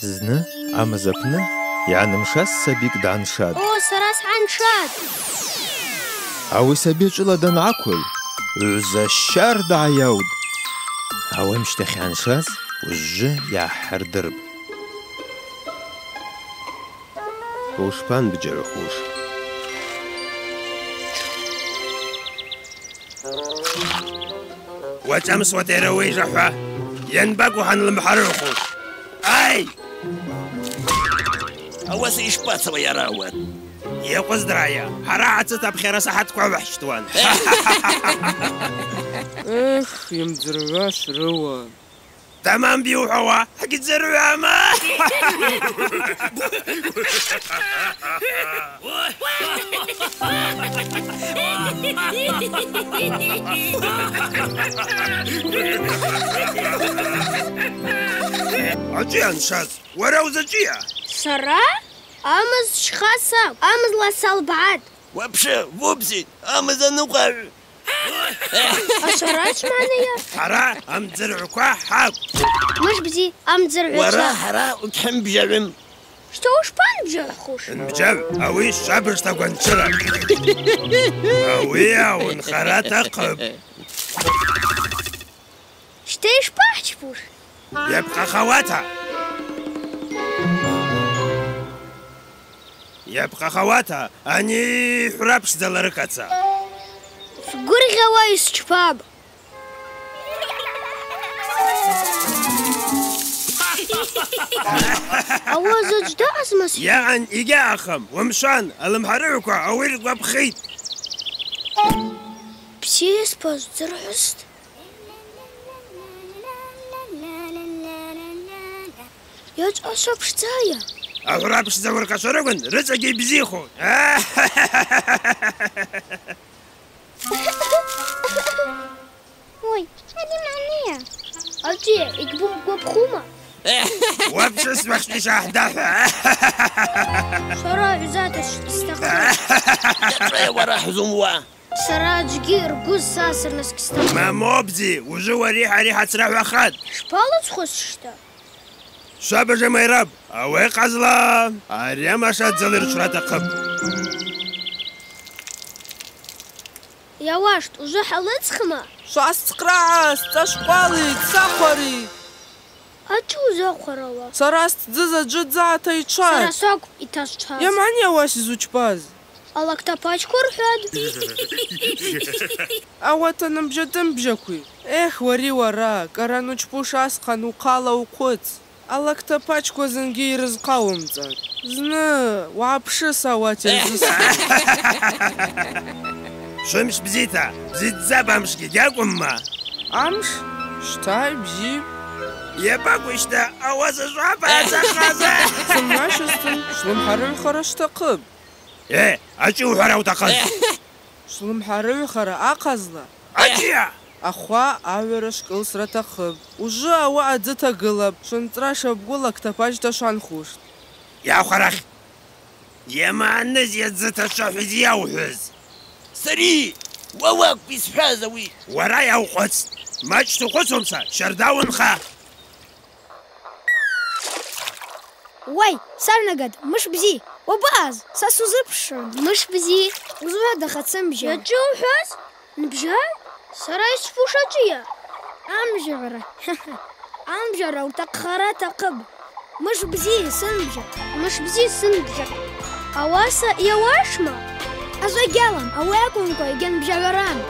زنا أما زبنا يعني مشاس سبيك دانشاد أو سراس عنشاد أوي سبيك إلا دان عكوي وزا الشار دا يود أوي مشتخي عنشاز وجه يا حر درب خوش بان بجر خوش وتمس وتروي جحوة ينبق وحن المحر خوش أي أوس إيش باتسوي يا راوت يا قصدرايا حراعة تبخير صحتك وبحشتوان اخ يمزرواش روان تمام بيوحوا حكي تزرعوا ما عجيا نشاز وراوز عجيا سرا أمز شخاصة أمز لسال بعد وابشا وبزيد أمزا نقر أشراش معنية حرا أم تزرعوا كوا حاب مش بزي أم تزرع ورا حرا وتحم بجرم شتوش بان بجا خوش نبجاب أوي شابرش تبقى نشرب أوي أو نخرات أقب شتيش باحش بوش يبقى خواتها يبقى خواتها أني حرابش دلركتها فقوري غوايس شباب أوازج دا أسمس يعني إيجا أخم ومشان المحرقة أوي وبخيت بسيس باز درست ياج أشرب شتايا أحرابش دلركة شرقن رزقي بزيخو وي هذه معنية أجي إقبوم بخومة وبش اسمك ليش أحداث شراء ذاتش تستخدم ورا حزموا سراج جير قوز ساسر نسك استخدم ما موبزي وجوا ريحة تسرح وخاد شبالة تخص شتا شابة جميراب أوي قزلا أريا ما شاد زلير شرات قب يا واشت وجو حلت خما شو استقراعس تشقالي تسافري أجو زاخروا سراست ززا جدزا تيتشاي سراساق إتاش تشاز يا معني واش زوج باز الله كتاباش كورحاد أوتا نمجدن بجاكوي إخ وري ورا كرانوش بوشاس قانو قالا وقوت الله كتاباش كوزنجي رزقاوم زاد زنا وعبشي سواتي شو مش بزيتها بزيت زابا مش جاكم ما عمش شتاي بجيب يا باكو اشتا أواز شعبا زخازة سمعش استن شلم حرم خرش تقب إيه أشو حرا وتقز شلم حرم خرا أقزلا أجيا أخوا أورش كل سرة تقب وجا وعد تقلب شنتراش بقولك تباج تشان خوش يا خرخ يا ما النزية زت الشحوزية وحز سري وواك بيسحازوي ورايا وقدس ما تشتو قدسهم شرداون خا وي صار نقد مش بزي وباز ساسو زبشن مش بزي وزوها دخت سمجا يا جو حس نبجاي سرايش فوشاجية أم جغرة أم جرة وتقخرة تقب مش بزي سنبجا مش بزي سنبجا أواسا يا واشما أزوي جالم أواكم كوي جنب جغران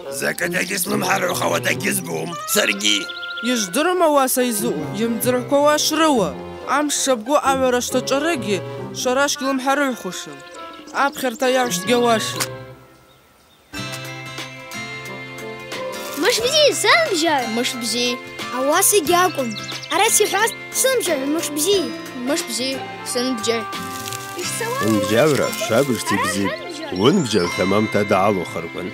زكا تاكيس المحر وخوا تاكيس بوم سرقي يجدر مواسا يزو يمدر كواش روا عم شبقو أورش تجرقي شراش كلم حرم خوشم أبخر تيامش تقواشم مش بزي سنبجا مش بزي أواسي جاكم أراسي حاس سنبجا مش بزي مش بزي سنبجا إيش سوى نبجاورة شابرش تبزيد ونبجاو تمام تدعالو خربن